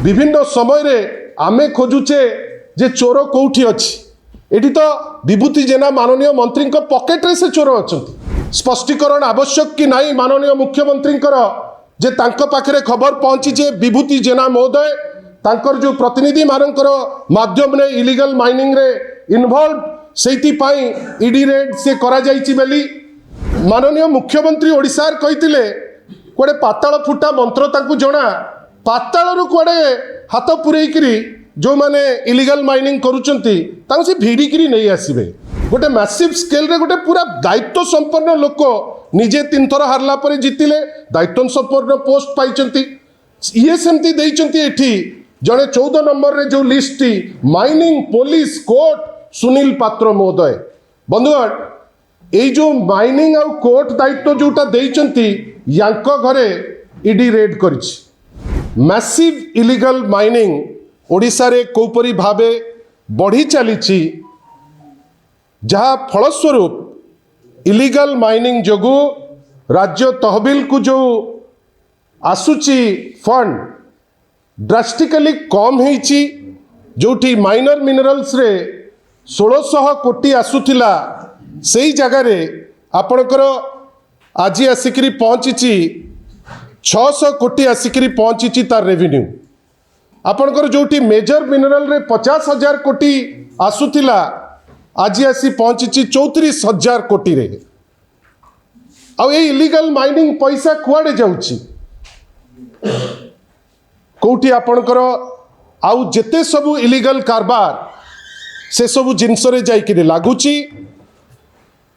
विभिन्न समय रे आमे खोजुचे जे चोर कोठी अछि एटी तो विभूति जेना माननीय मंत्री पॉकेट रे से चोर अछंती। स्पष्टीकरण आवश्यक कि नहीं माननीय मुख्यमंत्री जे तांको पाखरे खबर पहुंची जे विभूति जेना महोदय तांकर जो प्रतिनिधि मानकर माध्यम रे इलीगल माइनिंग रे इन्वॉल्व सेति पाई ईडी रेड से करा जाईची बेली माननीय मुख्यमंत्री ओडिसार कहितिले कोडे पाताल फुटा मंत्र तांकु जणा पाताल रु कोडे हाथ पुरेइकरी जो माने इलीगल माइनिंग करूचंती तांको से भिड़िकरी नहीं आसीबे। गोटे मैसिव स्केल रे गोटे पूरा दायित्व संपन्न लोक निजे 3 थर हारला परे जितिले दायित्व संपन्न पोस्ट पाइचंती ये सेमती देइचंती एठी जणे 14 नंबर रे जो list T mining police court Sunil पात्र महोदय बंधुगण ए जो माइनिंग आ कोर्ट दायित्व जोटा देइचंती यांको घरे ईडी रेड करिछि। मैसिव इलीगल माइनिंग ओडिसा रे कोपरी भाबे बढ़ी चलीछि जहाँ फलस्वरूप इलीगल माइनिंग जोगु राज्य तहबिल को जो आसुची फंड ड्रास्टिकली कम होईची जोठी माइनर मिनरल्स रे 1600 कोटी आसुथिला सेई जगह रे आपणकर आज आसिकरी पहुंची 600 कोटी आसिकरी पहुंची तार रेवेन्यू आपणकर जोठी मेजर मिनरल रे 50,000 कोटी आसुथिला आज आसी पहुंची 34,000 कोटी रे आ इलीगल माइनिंग पैसा कुआडे जाउची कोठी आपणकर आउ जेते सबु इलीगल कारबार से सबु जिनस रे जाइकरी लागुची।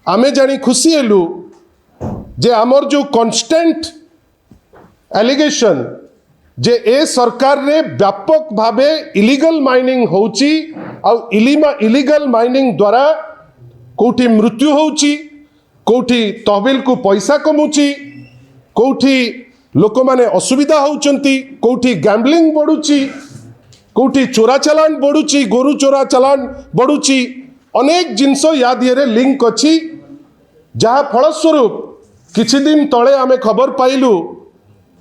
आमे जानी खुशी हेलु जे आमर जो कांस्टेंट एलिगेशन जे ए सरकार रे व्यापक भावे इलीगल माइनिंग होची आ इलीगल माइनिंग द्वारा कोठी मृत्यु होची कोठी तहबिल को पैसा कमुची कोठी लोक माने असुविधा होचंती कोठी गैम्बलिंग बढ़ुची कोठी चोरा चालान बढ़ुची गोरु चोरा चालान बढ़ुची अनेक जिनस या दिए लिंक अच्छी जहाँ फलस्वरूप किछि दिन तले आमे खबर पाइलु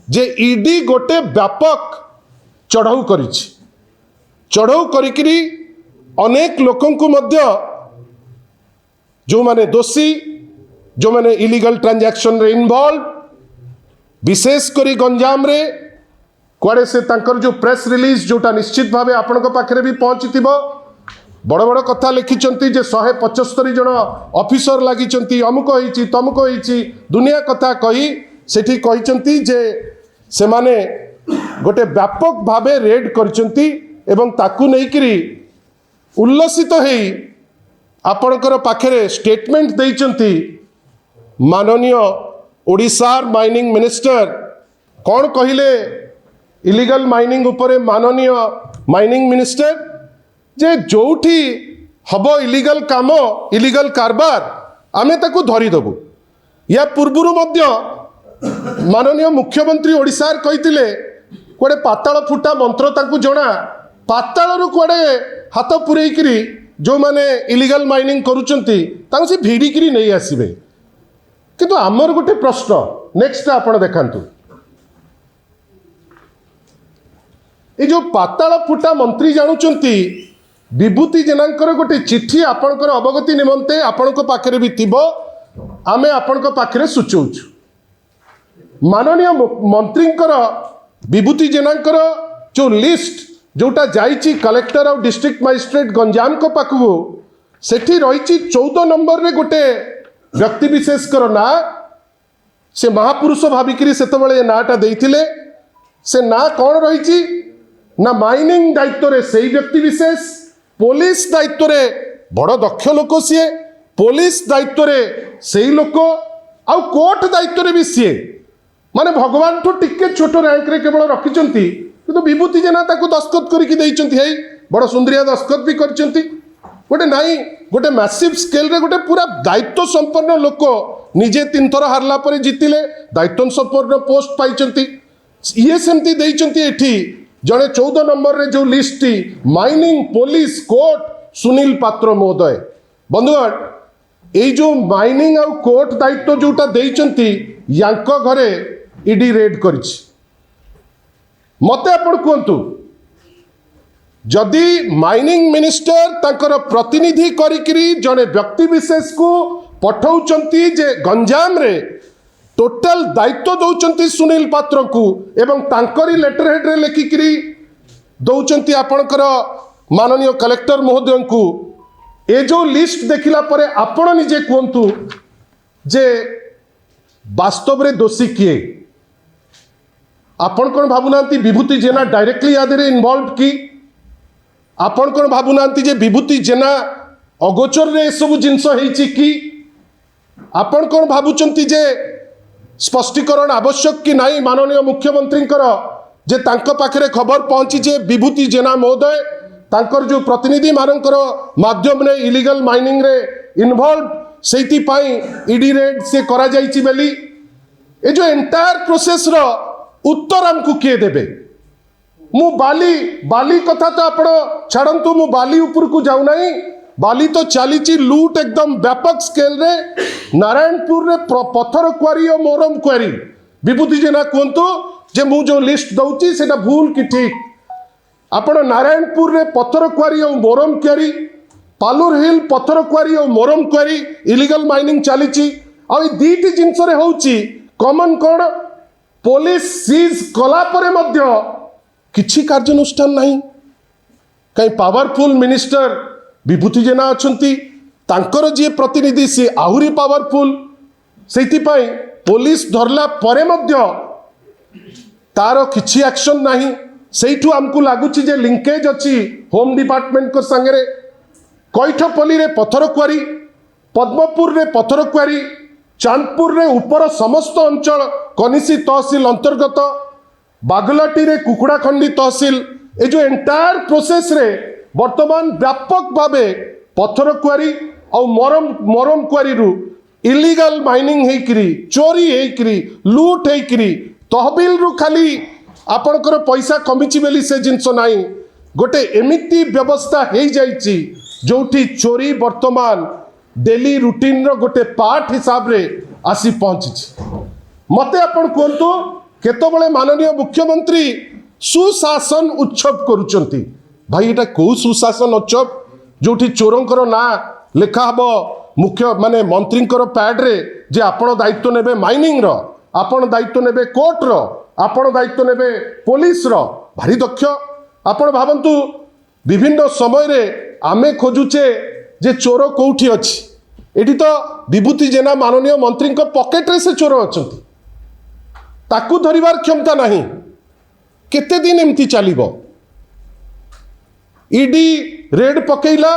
जे ईडी गोटे व्यापक चढ़ाऊ करिछि चढ़ाऊ करिकरी अनेक लोकन को मध्य जो माने दोषी जो माने इलीगल ट्रांजैक्शन रे इन्वॉल्व विशेष करी गंजाम रे कुआडे से तांकर जो प्रेस रिलीज जोटा निश्चित भावे आपनक पाखरे भी पहुंचीथिबो बड़ बड़ कथा लिखिचंती जे 175 जन ऑफिसर लागिचंती अमुक होईची तमुक होईची दुनिया कथा कही सेठी कहिचंती जे से माने गोटे व्यापक भावे रेड करचंती एवं ताकू नेइकरी उल्लसित हेई आपनकर पाखरे स्टेटमेंट देइचंती माननीय ओडिसार माइनिंग मिनिस्टर कौन कहिले इलीगल माइनिंग उपरे माननीय माइनिंग मिनिस्टर जे जोठी हबो इलीगल काम इलीगल कारबार आमे ताकू धरी दबु या पूर्वरु मध्य माननीय मुख्यमंत्री ओडिसार कहितिले कोडे पाताल फुटा मंत्र ताकू जणा पाताल रु कोडे हाथ पुरेइकरी जो माने इलीगल माइनिंग करूचंती ताकू से भिड़िकरी नहीं आसीबे किंतु आमर गोटे प्रश्न नेक्स्ट आपण देखांतु ए जो पाताल फुटा मंत्री जानुचंती विभूति जेनांकर गोटे चिट्ठी आपणकर अवगति निमंते आपणक पाखरे भी थिबो आमे आपणक पाखरे सुचौछु माननीय मंत्रींकर विभूति जेनांकर जो लिस्ट जोटा जाइची कलेक्टर और डिस्ट्रिक्ट मजिस्ट्रेट गंजाम को पाखु सेठी रहिची 14 नंबर रे गोटे व्यक्ति विशेषकर ना से महापुरुष भाविकी से नाटा देइथिले से ना कौन रही ना माइनिंग दायित्व रे से व्यक्ति विशेष पुलिस दायित्व रे बड़ दक्ष लोक सीए पुलिस दायित्व रे से लोक आ कोर्ट दायित्व रे भी सीए माने भगवान ठो टिके छोट रैंक रे केवल रखिचंती किंतु विभूति जेना ताकू दस्खत करिकि देइचंती हेई बड़ सुंदरिया दस्खत भी करचंती गोटे नाई गोटे मैसिव स्केल रे गोटे पूरा दायित्व संपन्न लोक निजे 3 थर हारला परे जितिले दायित्व संपन्न पोस्ट पाइचंती ये सेमती देइचंती एठी जणे 14 नंबर रे जो list T mining police court Sunil पात्र महोदय बंधुगण ए जो माइनिंग आ कोर्ट दायित्व जोटा देइचंती यांको घरे ईडी रेड करिछि मते आपण कहंतु जदि माइनिंग मिनिस्टर तांकर प्रतिनिधि करिकरी जने व्यक्ति विशेष को पठाउचंती जे गंजाम रे टोटल दायित्व दौचंती सुनील पात्र को एवं तांकरी लेटर हेड रे लिखिकरी दौचंती आपणकर माननीय कलेक्टर महोदय को ए जो लिस्ट देखिला परे आपण निजे कहतु जे वास्तव रे दोषी किए आपण कौन भावुना विभूति जेना डायरेक्टली यादे इनवॉल्व की आपण कौन भावुना जे विभूति जेना अगोचर रे सब जिनस होईची की आपण कौन भावुचंती जे स्पष्टीकरण आवश्यक कि नहीं माननीय मुख्यमंत्री जे तांको पाखरे खबर पहुंची जे विभूति जेना महोदय तांकर जो प्रतिनिधि मानकर माध्यम ने इलीगल माइनिंग रे इन्वॉल्व सेति पाई ईडी रेड से करा जाईची बेली ए जो एंटायर प्रोसेस रो उत्तर हमको किए देबे मु बाली कथा तो आपण छाड़ंतु मु बाली ऊपर को जाऊ नहीं बाली तो चलीची लूट एकदम व्यापक स्केल रे नारायणपुर रे पत्थर क्वारी और मोरम क्वारी विभूति जेना कहतु जे मु जो लिस्ट दउची सेटा भूल कि ठीक आपण नारायणपुर रे पत्थर क्वारी और मोरम क्वारी पालुर हिल पत्थर क्वारी और मोरम क्वारी इलीगल माइनिंग चलीची आ दीटी जिनस रे होउची कॉमन कोड पुलिस सीज कला परे मध्य किछि कार्यानुष्ठान नहीं कहीं पावरफुल मिनिस्टर विभूति जेना अछंती तांकर जे प्रतिनिधि से आहुरी पावरफुल सेति पाई पुलिस धरला परे मध्य तार किछि एक्शन नहीं सेठू हमको लगुच जे लिंकेज अच्छी होम डिपार्टमेंट को संगे कैठपल्ली रे पत्थर क्वारी पद्मपुर रे पत्थर क्वारी चांदपुर रे ऊपर समस्त अंचल कनिसी तहसील अंतर्गत बागलाटी रे कुकुड़ाखंडी तहसील ए जो एंटायर प्रोसेस रे वर्तमान व्यापक भावे पत्थर क्वारी और मोरम क्वारी रु इलीगल माइनिंग हेकरी चोरी हेकरी लूट हेकरी तहबिल रु खाली आपणकर पैसा कमिची बेली से जिनस नहीं गोटे एमिति व्यवस्था हो जाइछि जोठी चोरी वर्तमान डेली रूटीन रो गोटे पार्ट हिसाब रे आसी पहुंची मते आपण कहतु केतबळे माननीय मुख्यमंत्री सुशासन उत्सव करुचंती भाई एटा को सुशासन उत्सव जोठी चोरंकर ना लेखा हबो मुख्य माने मंत्रींकर पैड रे जे आपण दायित्व नेबे माइनिंग रो आपण दायित्व नेबे कोर्ट रो आपण दायित्व नेबे पुलिस रो भारी दक्ष आपण भावंतु विभिन्न समय रे आमे खोजुचे जे चोर कोठी अछि एठी तो विभूति जेना माननीय मंत्री पॉकेट रे से चोर अछंती ताकू धरिबार क्षमता नहीं केते दिन एमती चलिबो ईडी रेड पकेइला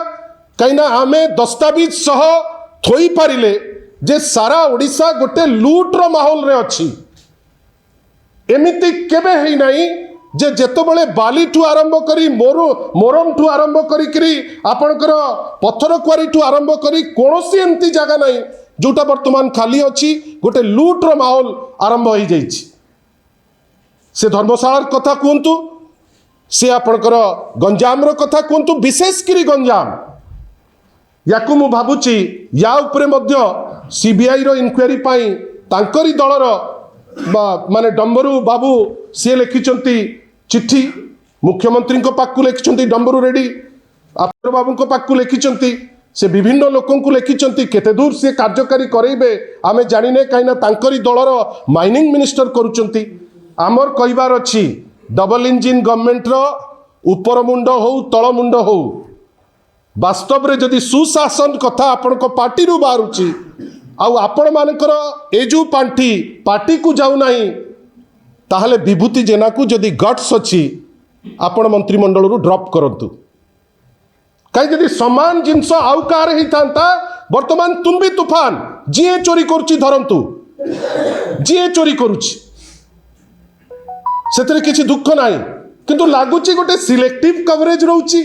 कहीं आमे दस्तावेज सह थोई पारिले जे सारा ओडिशा गोटे लूट रो माहौल रे अछि एमिति केबे हेई नाही जे जेतबळे बाली ठू आरंभ करी मोरम ठू आरंभ करी आपणकर पत्थर क्वारी ठू आरंभ करी कोनोसी एमती जगह नहीं जोटा वर्तमान खाली अछि गोटे लूट रो माहौल आरंभ हो जाइछि से धर्मशाला कथा कहतु से आपणकर गंजाम रो कथा कहतु विशेष करी गंजाम याकू मु भाबुची या उपरे मध्य सीबीआई रो इंक्वायरी पाई तांकरी दलर माने डंबरू बाबू सी लिखिचंती चिट्ठी मुख्यमंत्री पाखु लिखिचंती डंबरू रेड्डी अपर बाबू पाखु लिखिचंती से विभिन्न लोकों को लिखिचंती केते दूर से कार्यकारी करेबे आमे जानिने काइना तांकरी दलर माइनिंग मिनिस्टर करूचंती आमर कहिबार अछि डबल इंजिन गवर्नमेंट रो ऊपर मुंड हो तळ मुंड हो वास्तव रे जदि सुशासन कथा आपण को पार्टी रु बाहरुची आउ आपण मानकर ए जो पांठी पार्टी को जाऊ नहीं ताहले विभूति जेना को जदि गट्स अछि आपण मंत्रिमंडल रु ड्रॉप करंतु कहीं जदि समान जिनस आउ कार ही थांता वर्तमान तुम भी तूफान जीए चोरी करुची धरंतु जीए चोरी करुची सेतरे किछि दुख नाही किंतु लागुची गोटे सिलेक्टिव कवरेज रहउची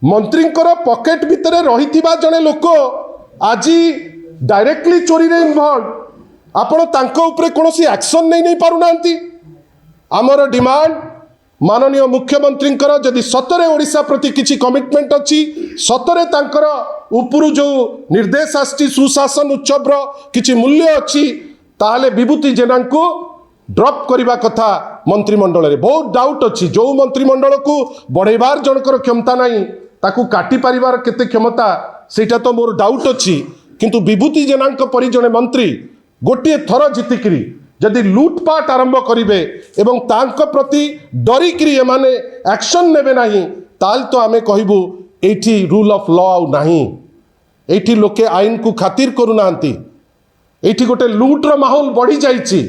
मंत्रींकर पॉकेट भितरे रहिथिबा जने लोक आजी डायरेक्टली चोरी रे इन्वॉल्व आपण तांको ऊपर कोनोसी एक्शन नहीं पारुनांती आमर डिमांड माननीय मुख्यमंत्री जदि सतरे ओडिशा प्रति किछि कमिटमेंट अछि सतरे तांकर उपरु जो निर्देश आछि सुशासन उत्सव किछि मूल्य अछि ताहले विभूति जेना को ड्रॉप करने कथा मंत्रिमंडल रे बहुत डाउट अच्छी जो मंत्रिमंडल को बढ़ेबार जनकर क्षमता नहीं ताकू काटी पारिबार केते क्षमता सेटा तो मोर डाउट अच्छी किंतु विभूति जेना परी जने मंत्री गोटे थर जीतिकी जदि लुटपाट आरंभ करेंगे एवं तांको प्रति डरिकी एमाने एक्शन नेबे नहीं ताल तो आमे कहबू एठी रूल ऑफ लॉ नहीं एठी लोके आईन को खातिर करू नांती एठी गोटे लुट्र माहौल बढ़ी जाइछि।